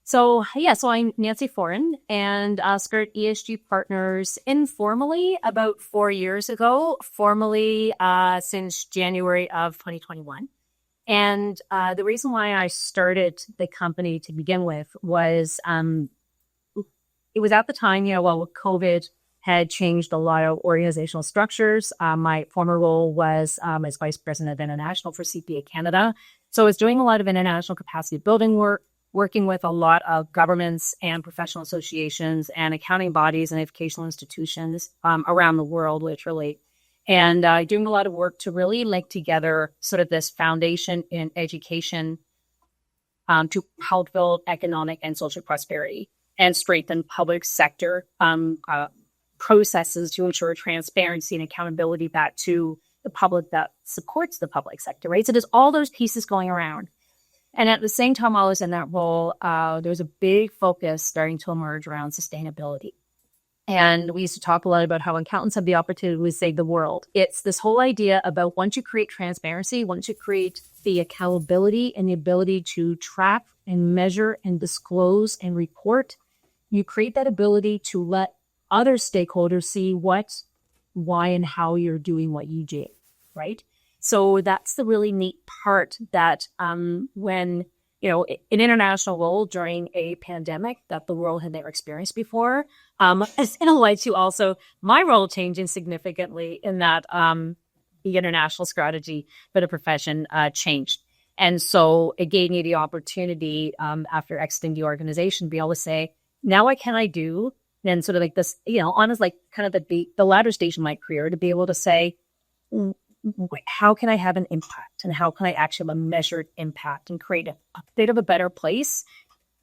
So I'm Nancy Foran and started ESG Partners informally about 4 years ago, formally since January of 2021. And the reason why I started the company to begin with was it was at the time, COVID had changed a lot of organizational structures. My former role was as Vice President of International for CPA Canada. So I was doing a lot of international capacity building work, working with a lot of governments and professional associations and accounting bodies and educational institutions around the world, literally. And doing a lot of work to really link together sort of this foundation in education to help build economic and social prosperity and strengthen public sector processes to ensure transparency and accountability back to the public that supports the public sector, right? So there's all those pieces going around. And at the same time, I was in that role, there was a big focus starting to emerge around sustainability. And we used to talk a lot about how accountants have the opportunity to save the world. It's this whole idea about once you create transparency, once you create the accountability and the ability to track and measure and disclose and report, you create that ability to let other stakeholders see what, why, and how you're doing what you do, right? So that's the really neat part that when, an international role during a pandemic that the world had never experienced before, as in a way to also my role changing significantly in that the international strategy for the profession changed. And so it gave me the opportunity after exiting the organization to be able to say, now what can I do? And sort of like this, honest, like kind of the latter stage of my career to be able to say, how can I have an impact and how can I actually have a measured impact and create a state of a better place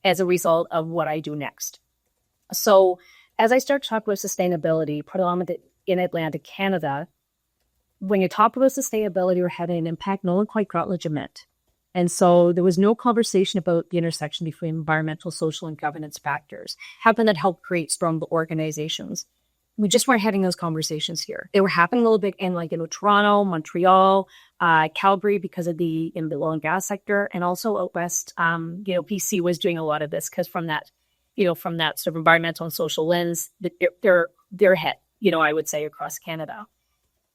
as a result of what I do next? So as I start to talk about sustainability, predominantly in Atlantic Canada, when you talk about sustainability or having an impact, no one quite got what you meant. And so there was no conversation about the intersection between environmental, social, and governance factors. How can that help create stronger organizations? We just weren't having those conversations here. They were happening a little bit in Toronto, Montreal, Calgary because of the oil and gas sector, and also out west. BC was doing a lot of this because from that sort of environmental and social lens, they're ahead. I would say across Canada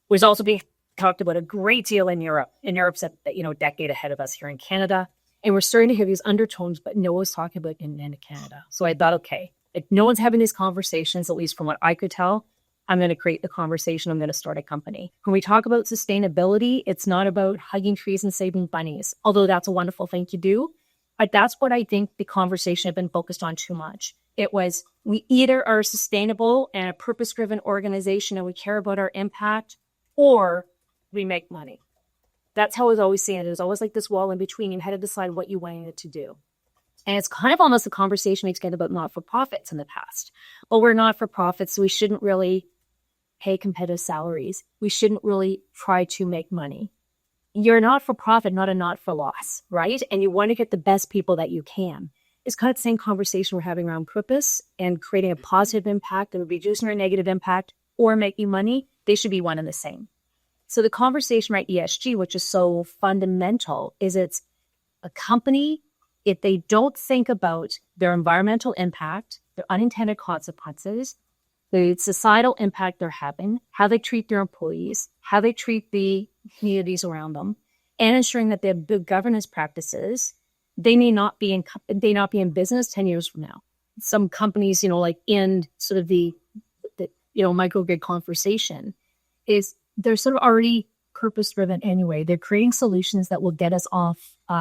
was also being talked about a great deal in Europe. And Europe's a decade ahead of us here in Canada, and we're starting to hear these undertones, but no one's talking about it in Canada. So I thought, okay. If no one's having these conversations, at least from what I could tell, I'm going to create the conversation. I'm going to start a company. When we talk about sustainability, it's not about hugging trees and saving bunnies, although that's a wonderful thing to do. But that's what I think the conversation had been focused on too much. It was, we either are sustainable and a purpose-driven organization and we care about our impact, or we make money. That's how I was always seeing it. It was always like this wall in between. You had to decide what you wanted to do. And it's kind of almost a conversation we get about not-for-profits in the past. Well, we're not-for-profits, so we shouldn't really pay competitive salaries. We shouldn't really try to make money. You're a not-for-profit, not a not-for-loss, right? And you want to get the best people that you can. It's kind of the same conversation we're having around purpose and creating a positive impact and reducing our negative impact or making money. They should be one and the same. So the conversation around ESG, which is so fundamental, is it's a company. If they don't think about their environmental impact, their unintended consequences, the societal impact they're having, how they treat their employees, how they treat the communities around them, and ensuring that they have good governance practices, they may not be in business 10 years from now. Some companies, in sort of the microgrid conversation, is they're sort of already purpose-driven anyway. They're creating solutions that will get us off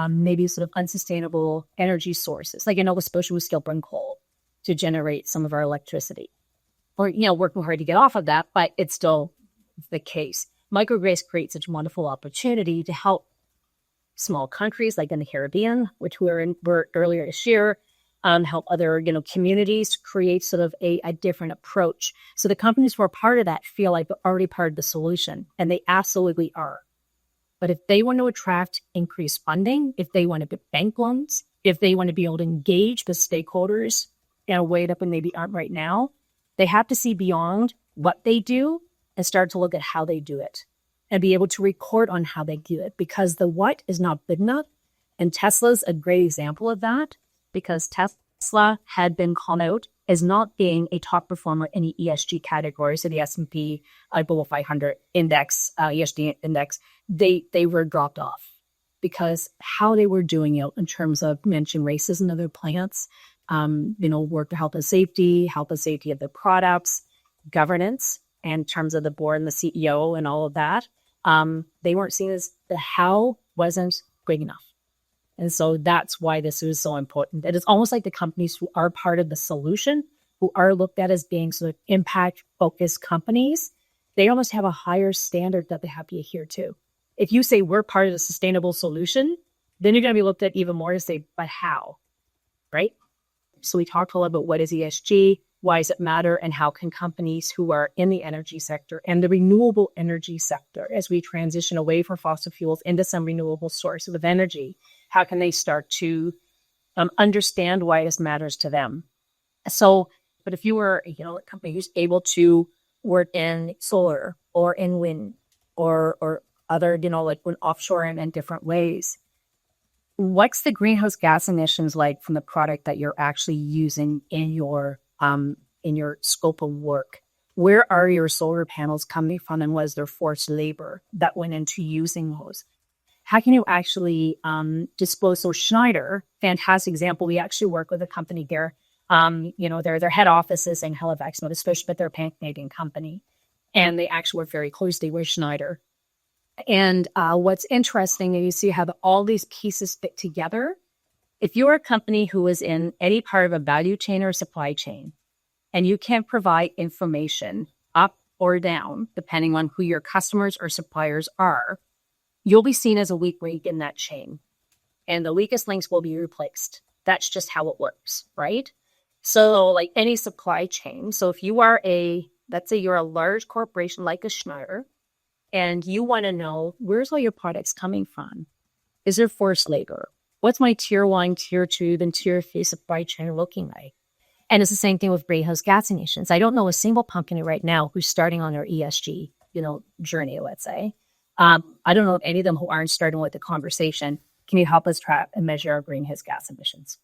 maybe sort of unsustainable energy sources, like in Nova Scotia, we still burn coal to generate some of our electricity. Or, working hard to get off of that, but it's still the case. Microgrids create such a wonderful opportunity to help small countries like in the Caribbean, which we were earlier this year, help other, communities create sort of a different approach. So the companies who are part of that feel like they're already part of the solution, and they absolutely are. But if they want to attract increased funding, if they want to get bank loans, if they want to be able to engage with stakeholders in a way that maybe aren't right now, they have to see beyond what they do and start to look at how they do it and be able to record on how they do it, because the what is not good enough. And Tesla's a great example of that, because Tesla had been called out as not being a top performer in the ESG category, so the S&P Global 500 index, ESG index, they were dropped off because how they were doing it in terms of mentioning races in other plants, work to health and safety of the products, governance, and in terms of the board and the CEO and all of that, they weren't seen as the how wasn't big enough. And so that's why this is so important. It is almost like the companies who are part of the solution, who are looked at as being sort of impact-focused companies, they almost have a higher standard that they have to adhere to. If you say we're part of the sustainable solution, then you're going to be looked at even more to say, but how, right? So we talked a lot about what is ESG, why does it matter, and how can companies who are in the energy sector and the renewable energy sector, as we transition away from fossil fuels into some renewable sources of energy, how can they start to understand why this matters to them? So, but if you were, a company who's able to work in solar or in wind or other, like offshore and in different ways, what's the greenhouse gas emissions like from the product that you're actually using in your scope of work? Where are your solar panels coming from, and was there forced labor that went into using those? How can you actually dispose? So Schneider, fantastic example. We actually work with a company here. Their head office is in Halifax, Nova Scotia, but they're a pan-Canadian company, and they actually work very closely with Schneider. And what's interesting is you see how all these pieces fit together. If you're a company who is in any part of a value chain or supply chain, and you can provide information up or down, depending on who your customers or suppliers are, you'll be seen as a weak link in that chain. And the weakest links will be replaced. That's just how it works, right? So like any supply chain, so if you are let's say you're a large corporation like a Schneider, and you want to know, where's all your products coming from? Is there forced labor? What's my tier 1, tier 2, then tier 3 supply chain looking like? And it's the same thing with greenhouse gas emissions. I don't know a single company right now who's starting on their ESG, journey, let's say. I don't know of any of them who aren't starting with the conversation. Can you help us track and measure our greenhouse gas emissions?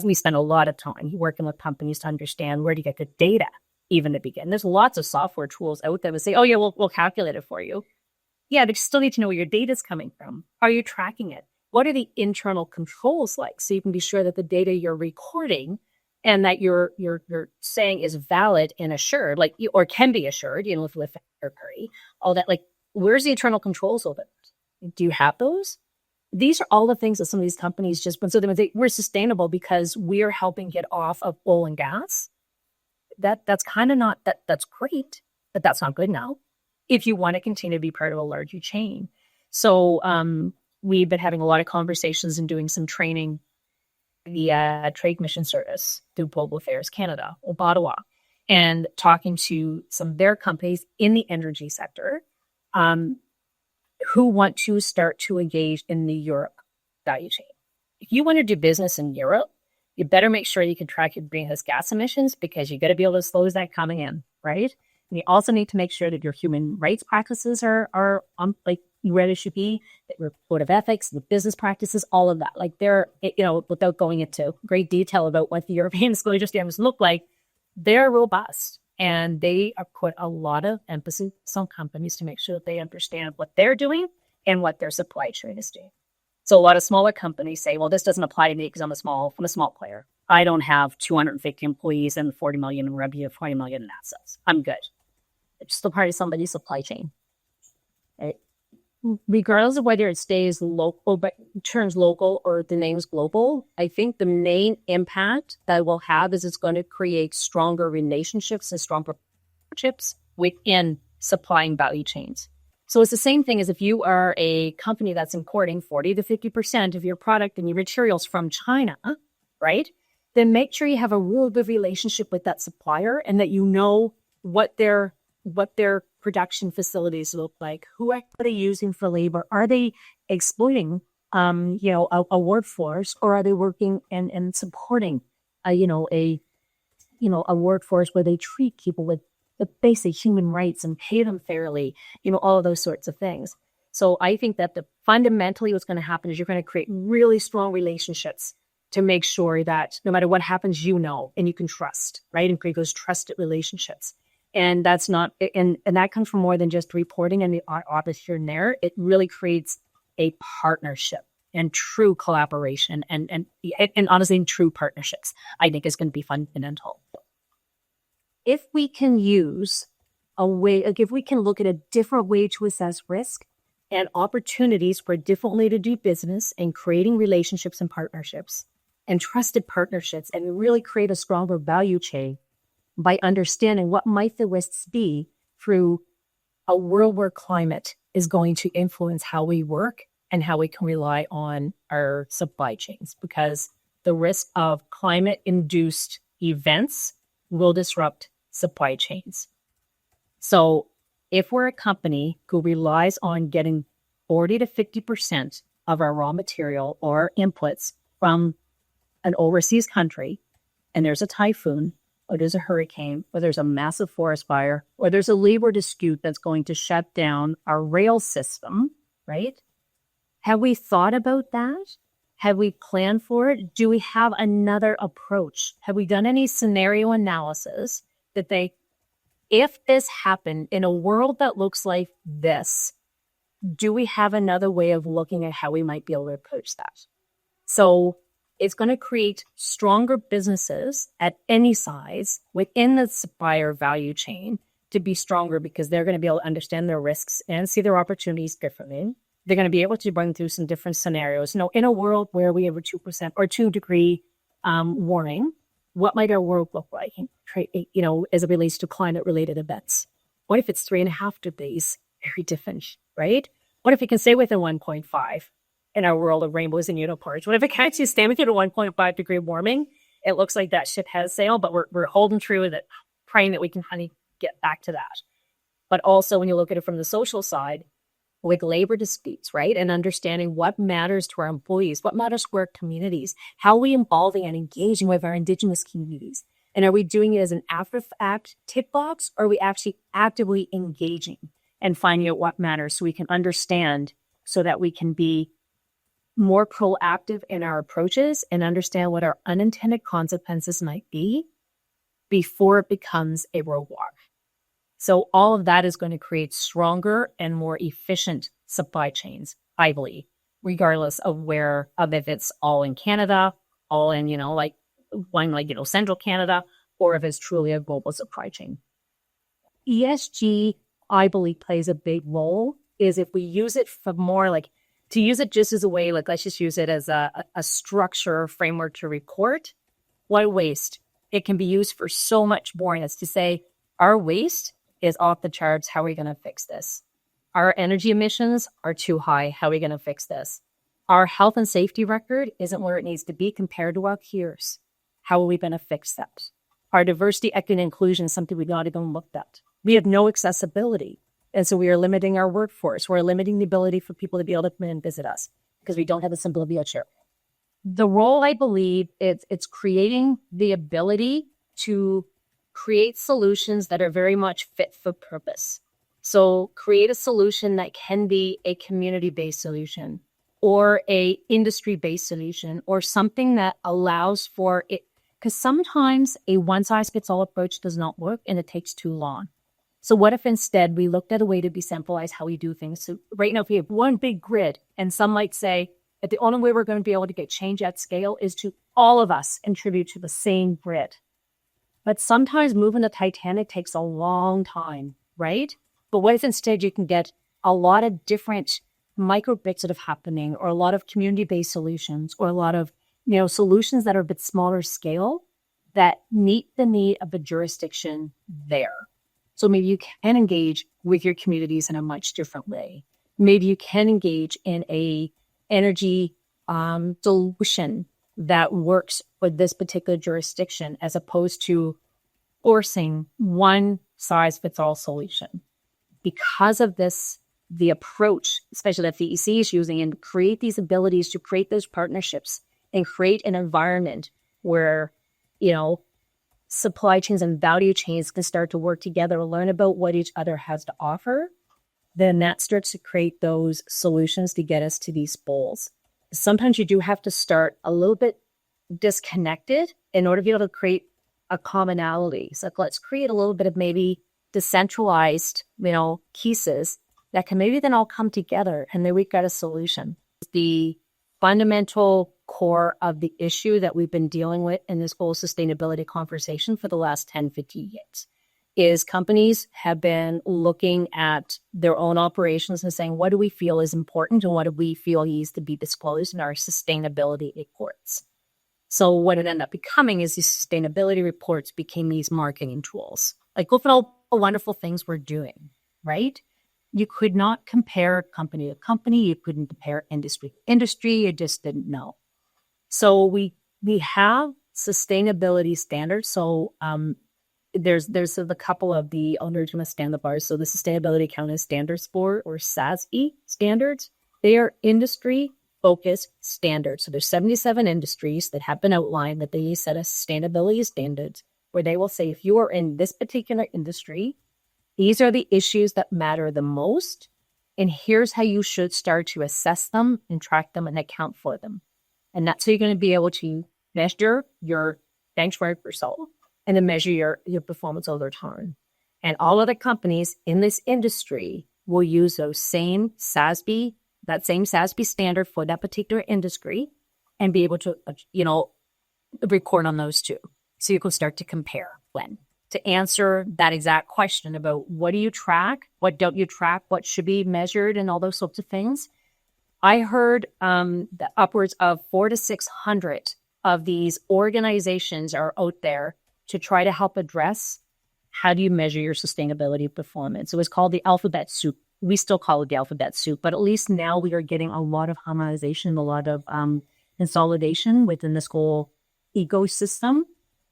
We spend a lot of time working with companies to understand where to get the data, even to begin. There's lots of software tools out there that say, oh yeah, we'll calculate it for you. Yeah, but you still need to know where your data is coming from. Are you tracking it? What are the internal controls like? So you can be sure that the data you're recording and that you're saying is valid and assured, or can be assured, with third party, all that, where's the internal controls of it? Do you have those? These are all the things that some of these companies so they would say, we're sustainable because we're helping get off of oil and gas. That's kind of not, that's great, but that's not good now if you want to continue to be part of a larger chain. So we've been having a lot of conversations and doing some training via Trade Commission Service through Global Affairs Canada, or Ottawa, and talking to some of their companies in the energy sector who want to start to engage in the Europe value chain. If you want to do business in Europe, you better make sure you can track your greenhouse gas emissions, because you got to be able to disclose that coming in, right? And you also need to make sure that your human rights practices are where they should be, that your code of ethics, the business practices, all of that. Without going into great detail about what the European disclosure standards look like, they're robust, and they are put a lot of emphasis on companies to make sure that they understand what they're doing and what their supply chain is doing. So a lot of smaller companies say, well, this doesn't apply to me because I'm a small player. I don't have 250 employees and 40 million in revenue, 20 million in assets. I'm good. It's still part of somebody's supply chain. Right? Regardless of whether it stays local, but turns local or the name's global, I think the main impact that it will have is it's going to create stronger relationships and stronger partnerships within supplying value chains. So it's the same thing as if you are a company that's importing 40 to 50% of your product and your materials from China, right? Then make sure you have a real good relationship with that supplier, and that you know what their production facilities look like. Who are they using for labor? Are they exploiting, a workforce, or are they working and supporting, a workforce where they treat people with the basic human rights and pay them fairly, all of those sorts of things. So I think that fundamentally what's going to happen is you're going to create really strong relationships to make sure that no matter what happens, and you can trust, right? And create those trusted relationships. And that's not, and that comes from more than just reporting and the audit here and there. It really creates a partnership and true collaboration and honestly, true partnerships, I think is going to be fundamental. If we can use a way, like if we can look at a different way to assess risk and opportunities for a different way to do business and creating relationships and partnerships and trusted partnerships, and really create a stronger value chain by understanding what might the risks be through a world where climate is going to influence how we work and how we can rely on our supply chains, because the risk of climate-induced events will disrupt supply chains. So if we're a company who relies on getting 40 to 50% of our raw material or inputs from an overseas country, and there's a typhoon, or there's a hurricane, or there's a massive forest fire, or there's a labor dispute that's going to shut down our rail system, right? Have we thought about that? Have we planned for it? Do we have another approach? Have we done any scenario analysis that if this happened in a world that looks like this, do we have another way of looking at how we might be able to approach that? So it's going to create stronger businesses at any size within the supplier value chain to be stronger, because they're going to be able to understand their risks and see their opportunities differently. They're going to be able to run through some different scenarios. In a world where we have a 2% or 2 degree warming, what might our world look like, as it relates to climate related events? What if it's 3.5 degrees? Very different, right? What if it can stay within 1.5 in our world of rainbows and unicorns? What if it can't just stay within a 1.5 degree warming? It looks like that ship has sailed, but we're holding true with it, praying that we can kind of get back to that. But also when you look at it from the social side, with labor disputes, right? And understanding what matters to our employees, what matters to our communities, how are we involving and engaging with our Indigenous communities? And are we doing it as an after-fact tip box, or are we actually actively engaging and finding out what matters so we can understand, so that we can be more proactive in our approaches and understand what our unintended consequences might be before it becomes a world war? So all of that is going to create stronger and more efficient supply chains, I believe, regardless of if it's all in Canada, all in, central Canada, or if it's truly a global supply chain. ESG, I believe, plays a big role, is if we use it for more to use it just as a way, let's just use it as a structure framework to report. Why waste? It can be used for so much more. And it's to say, our waste is off the charts. How are we going to fix this? Our energy emissions are too high. How are we going to fix this? Our health and safety record isn't where it needs to be compared to our peers. How are we going to fix that? Our diversity, equity, and inclusion is something we've not even looked at. We have no accessibility. And so we are limiting our workforce. We're limiting the ability for people to be able to come in and visit us because we don't have a simple wheelchair. The role, I believe, it's creating the ability to create solutions that are very much fit for purpose. So create a solution that can be a community-based solution or a industry-based solution, or something that allows for it. Because sometimes a one-size-fits-all approach does not work and it takes too long. So what if instead we looked at a way to decentralize how we do things? So right now, if we have one big grid, and some might say that the only way we're going to be able to get change at scale is to all of us contribute to the same grid. But sometimes moving the Titanic takes a long time, right? But what if instead you can get a lot of different micro bits that are happening, or a lot of community-based solutions, or a lot of solutions that are a bit smaller scale that meet the need of the jurisdiction there. So maybe you can engage with your communities in a much different way. Maybe you can engage in a energy solution that works for this particular jurisdiction, as opposed to forcing one size fits all solution. Because of this, the approach, especially that the EC is using, and create these abilities to create those partnerships and create an environment where, supply chains and value chains can start to work together, learn about what each other has to offer, then that starts to create those solutions to get us to these goals. Sometimes you do have to start a little bit disconnected in order to be able to create a commonality. So let's create a little bit of maybe decentralized, pieces that can maybe then all come together and then we've got a solution. The fundamental core of the issue that we've been dealing with in this whole sustainability conversation for the last 10, 15 years is companies have been looking at their own operations and saying, what do we feel is important and what do we feel needs to be disclosed in our sustainability reports? So what it ended up becoming is these sustainability reports became these marketing tools. Like, look at all the wonderful things we're doing, right? You could not compare company to company. You couldn't compare industry to industry. You just didn't know. So we have sustainability standards. So there's a couple of the, I'll nerd to stand the bars. So the Sustainability Accounting Standards Board, or SASB standards, they are industry-focused standards. So there's 77 industries that have been outlined that they set as sustainability standards, where they will say, if you are in this particular industry, these are the issues that matter the most, and here's how you should start to assess them and track them and account for them. And that's how you're going to be able to measure your benchmark result and then measure your performance over time. And all other companies in this industry will use those same SASB, that same SASB standard for that particular industry, and be able to, record on those too. So you can start to compare when. To answer that exact question about what do you track, what don't you track, what should be measured, and all those sorts of things, I heard that upwards of 400 to 600 of these organizations are out there to try to help address how do you measure your sustainability performance. It was called the alphabet soup. We still call it the alphabet soup, but at least now we are getting a lot of harmonization, a lot of consolidation within this whole ecosystem.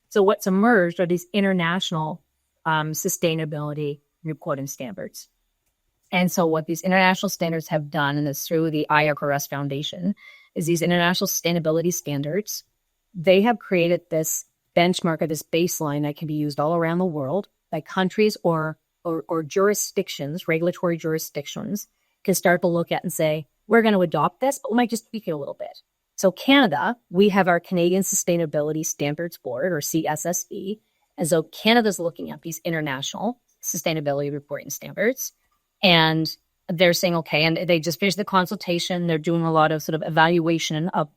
So what's emerged are these international sustainability reporting standards. And so what these international standards have done, and it's through the IFRS Foundation, is these international sustainability standards, they have created this benchmark or this baseline that can be used all around the world by countries or jurisdictions, regulatory jurisdictions, can start to look at and say, we're going to adopt this, but we might just tweak it a little bit. So Canada, we have our Canadian Sustainability Standards Board, or CSSB. And so Canada's looking at these international sustainability reporting standards. And they're saying, okay, and they just finished the consultation. They're doing a lot of sort of evaluation of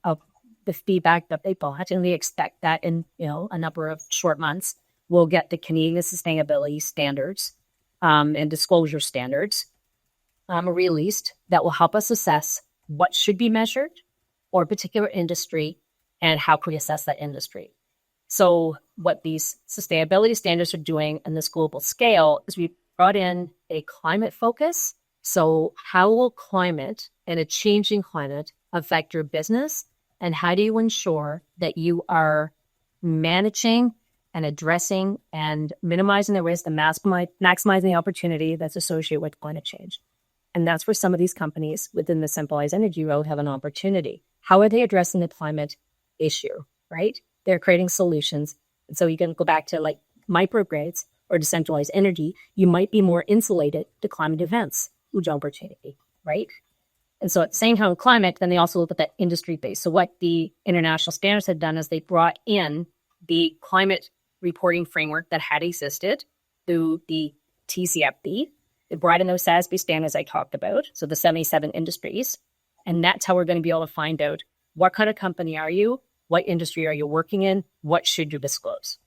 the feedback that they bought. And we expect that in, a number of short months, we'll get the Canadian Sustainability Standards and disclosure standards released that will help us assess what should be measured or a particular industry, and how can we assess that industry. So what these sustainability standards are doing in this global scale is we brought in a climate focus. So how will climate and a changing climate affect your business? And how do you ensure that you are managing and addressing and minimizing the risk and maximizing the opportunity that's associated with climate change? And that's where some of these companies within the centralized energy world have an opportunity. How are they addressing the climate issue, right? They're creating solutions. And so you can go back to like microgrids or decentralized energy. You might be more insulated to climate events, huge opportunity, right? And so at the same time with climate, then they also look at that industry base. So what the international standards had done is they brought in the climate reporting framework that had existed through the TCFD. They brought in those SASB standards I talked about, so the 77 industries. And that's how we're going to be able to find out what kind of company are you, what industry are you working in, what should you disclose.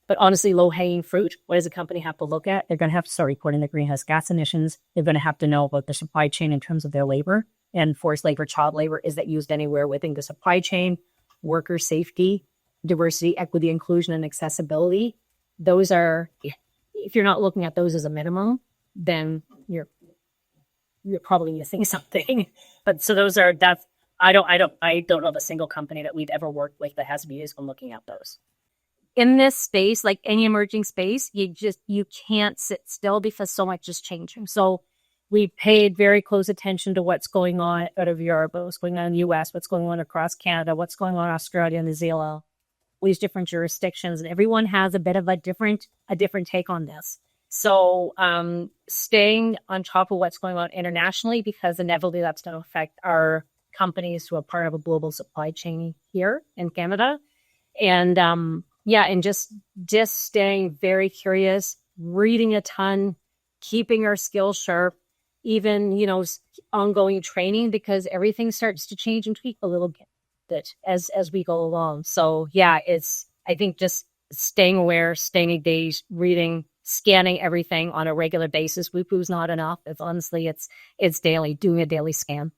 But honestly, low-hanging fruit, what does a company have to look at? They're going to have to start reporting their greenhouse gas emissions. They're going to have to know about the supply chain in terms of their labor. And forced labor, child labor, is that used anywhere within the supply chain? Worker safety, diversity, equity, inclusion, and accessibility. Those are, if you're not looking at those as a minimum, then you're probably missing something. But so those are, I don't know of a single company that we've ever worked with that has views on looking at those. In this space, like any emerging space, you can't sit still because so much is changing. So we paid very close attention to what's going on out of Europe, what's going on in the US, what's going on across Canada, what's going on in Australia, New Zealand, all these different jurisdictions, and everyone has a bit of a different take on this. So staying on top of what's going on internationally, because inevitably that's going to affect our companies who are part of a global supply chain here in Canada. And and just staying very curious, reading a ton, keeping our skills sharp, even, ongoing training, because everything starts to change and tweak a little bit as we go along. So I think just staying aware, staying engaged, reading, scanning everything on a regular basis. Woo-poo's not enough. It's honestly, it's daily, doing a daily scan.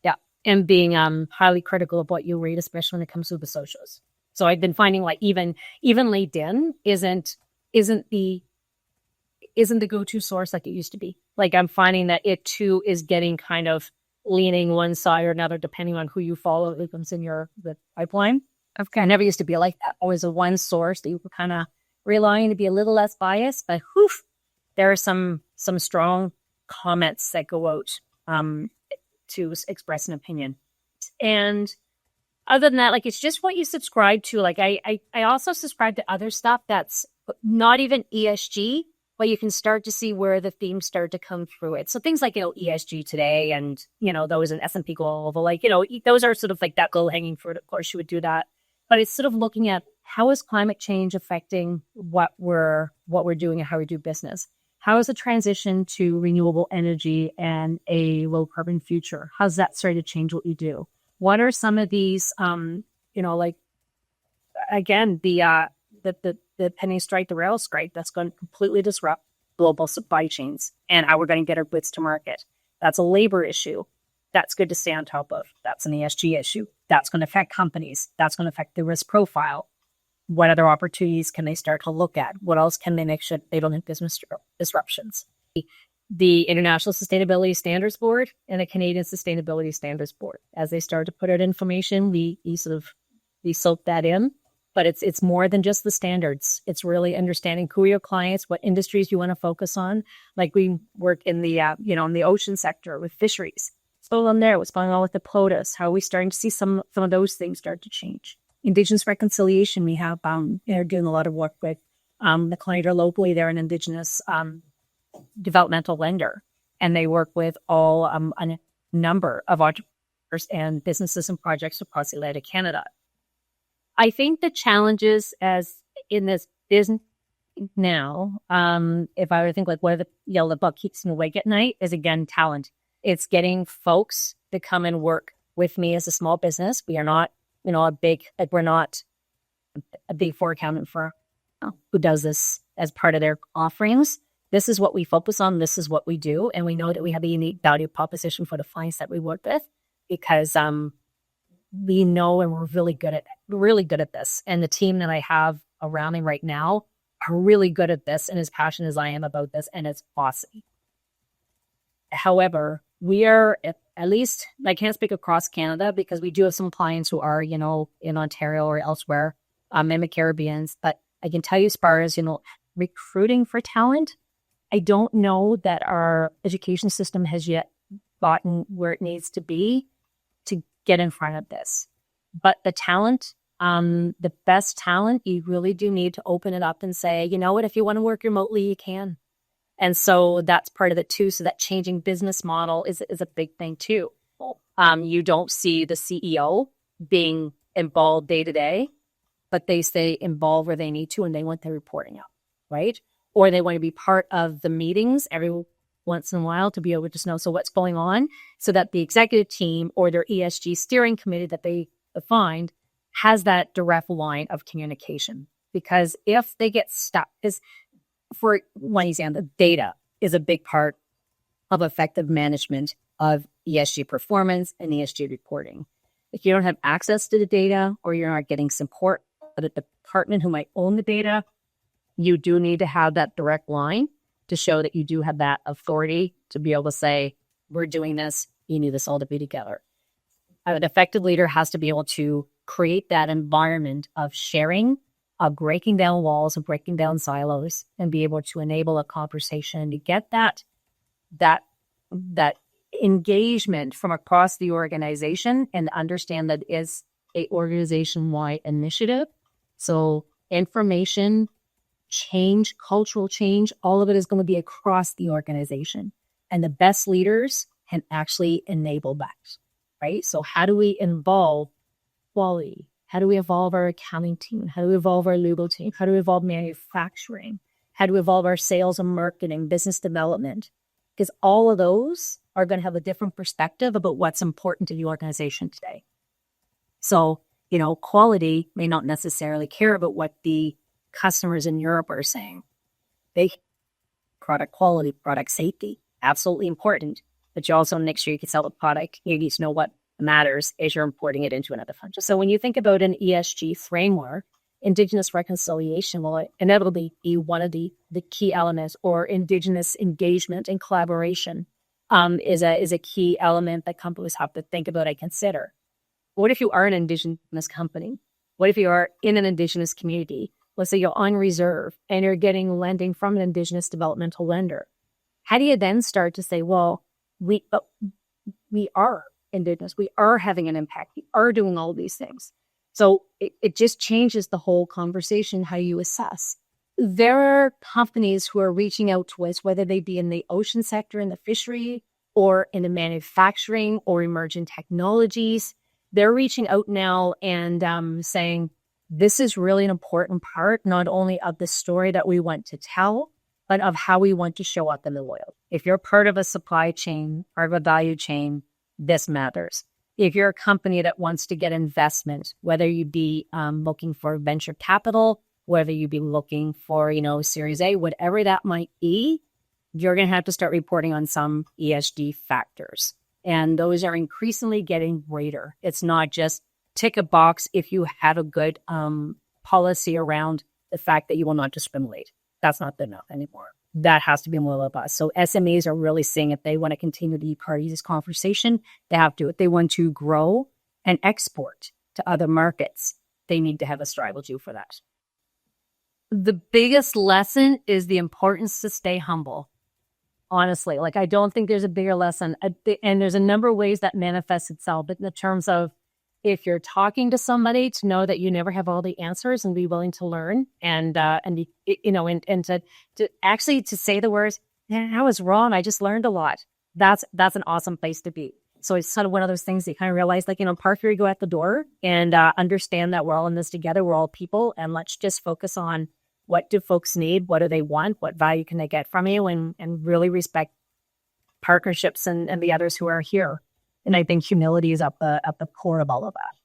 Yeah. And being highly critical of what you read, especially when it comes to the socials. So I've been finding like even LinkedIn isn't the go-to source like it used to be. Like I'm finding that it too is getting kind of leaning one side or another, depending on who you follow who comes in the pipeline. I never used to be like that. Always a one source that you could kind of rely on to be a little less biased. But there are some strong comments that go out to express an opinion. And other than that, like it's just what you subscribe to. Like I also subscribe to other stuff that's not even ESG, but you can start to see where the themes start to come through it. So things like, ESG today and, those in S&P Global, like, those are sort of like that low-hanging fruit. Of course, you would do that. But it's sort of looking at how is climate change affecting what we're doing and how we do business? How is the transition to renewable energy and a low-carbon future? How's that starting to change what you do? What are some of these, like, again, the penny strike, the rail strike, that's going to completely disrupt global supply chains and how we're going to get our goods to market. That's a labor issue. That's good to stay on top of. That's an ESG issue. That's going to affect companies. That's going to affect the risk profile. What other opportunities can they start to look at? What else can they make sure they don't have business disruptions? The International Sustainability Standards Board and the Canadian Sustainability Standards Board, as they start to put out information, we soak that in. But it's more than just the standards. It's really understanding who are your clients, what industries you want to focus on. Like we work in the in the ocean sector with fisheries. What's going on there? What's going on with the POTUS? How are we starting to see some of those things start to change? Indigenous reconciliation, we have they're doing a lot of work with the client or locally. They're an Indigenous developmental lender, and they work with all a number of entrepreneurs and businesses and projects across the Atlantic Canada. I think the challenges as in this business now, if I were to think like what the buck keeps me awake at night, is again talent. It's getting folks to come and work with me as a small business. We are not, we're not a big four accountant firm who does this as part of their offerings. This is what we focus on. This is what we do, and we know that we have a unique value proposition for the clients that we work with because we know and we're really good at this. And the team that I have around me right now are really good at this and as passionate as I am about this, and it's awesome. However, we are at least, I can't speak across Canada because we do have some clients who are, in Ontario or elsewhere, in the Caribbean. But I can tell you as far as, recruiting for talent, I don't know that our education system has yet gotten where it needs to be to get in front of this. But the talent, the best talent, you really do need to open it up and say, you know what, if you want to work remotely, you can. And so that's part of it too. So that changing business model is a big thing too. You don't see the CEO being involved day to day, but they stay involved where they need to and they want their reporting out, right? Or they want to be part of the meetings every once in a while to be able to just know so what's going on so that the executive team or their ESG steering committee that they defined has that direct line of communication. Because if they get stuck, for one example, data is a big part of effective management of ESG performance and ESG reporting. If you don't have access to the data or you're not getting support at the department who might own the data, you do need to have that direct line to show that you do have that authority to be able to say, we're doing this, you need this all to be together. An effective leader has to be able to create that environment of sharing, of breaking down walls, of breaking down silos, and be able to enable a conversation to get that engagement from across the organization and understand that it is a organization-wide initiative. So information change, cultural change, all of it is going to be across the organization. And the best leaders can actually enable that, right? So how do we involve quality? How do we evolve our accounting team? How do we evolve our legal team? How do we evolve manufacturing? How do we evolve our sales and marketing, business development? Because all of those are going to have a different perspective about what's important to the organization today. So, quality may not necessarily care about what the customers in Europe are saying. Product quality, product safety, absolutely important. But you also make sure you can sell the product. You need to know what matters as you're importing it into another country. So when you think about an ESG framework, Indigenous reconciliation will inevitably be one of the key elements, or Indigenous engagement and collaboration is a key element that companies have to think about and consider. What if you are an Indigenous company? What if you are in an Indigenous community? Let's say you're on reserve and you're getting lending from an Indigenous developmental lender. How do you then start to say, well, we are Indigenous, we are having an impact, we are doing all these things. So it just changes the whole conversation, how you assess. There are companies who are reaching out to us, whether they be in the ocean sector, in the fishery, or in the manufacturing or emerging technologies. They're reaching out now and saying, this is really an important part, not only of the story that we want to tell, but of how we want to show up in the world. If you're part of a supply chain, part of a value chain, this matters. If you're a company that wants to get investment, whether you be looking for venture capital, whether you be looking for, Series A, whatever that might be, you're going to have to start reporting on some ESG factors. And those are increasingly getting greater. It's not just tick a box if you have a good policy around the fact that you will not discriminate. That's not good enough anymore. That has to be more robust. So SMEs are really saying if they want to continue to be part of this conversation, they have to. If they want to grow and export to other markets, they need to have a strategy for that. The biggest lesson is the importance to stay humble. Honestly, I don't think there's a bigger lesson. And there's a number of ways that manifests itself, but in the terms of if you're talking to somebody, to know that you never have all the answers and be willing to learn and to actually to say the words, I was wrong. I just learned a lot. That's an awesome place to be. So it's sort of one of those things that you kind of realize, part before you go out the door and understand that we're all in this together. We're all people, and let's just focus on what do folks need? What do they want? What value can they get from you? And really respect partnerships and the others who are here. And I think humility is at the core of all of that.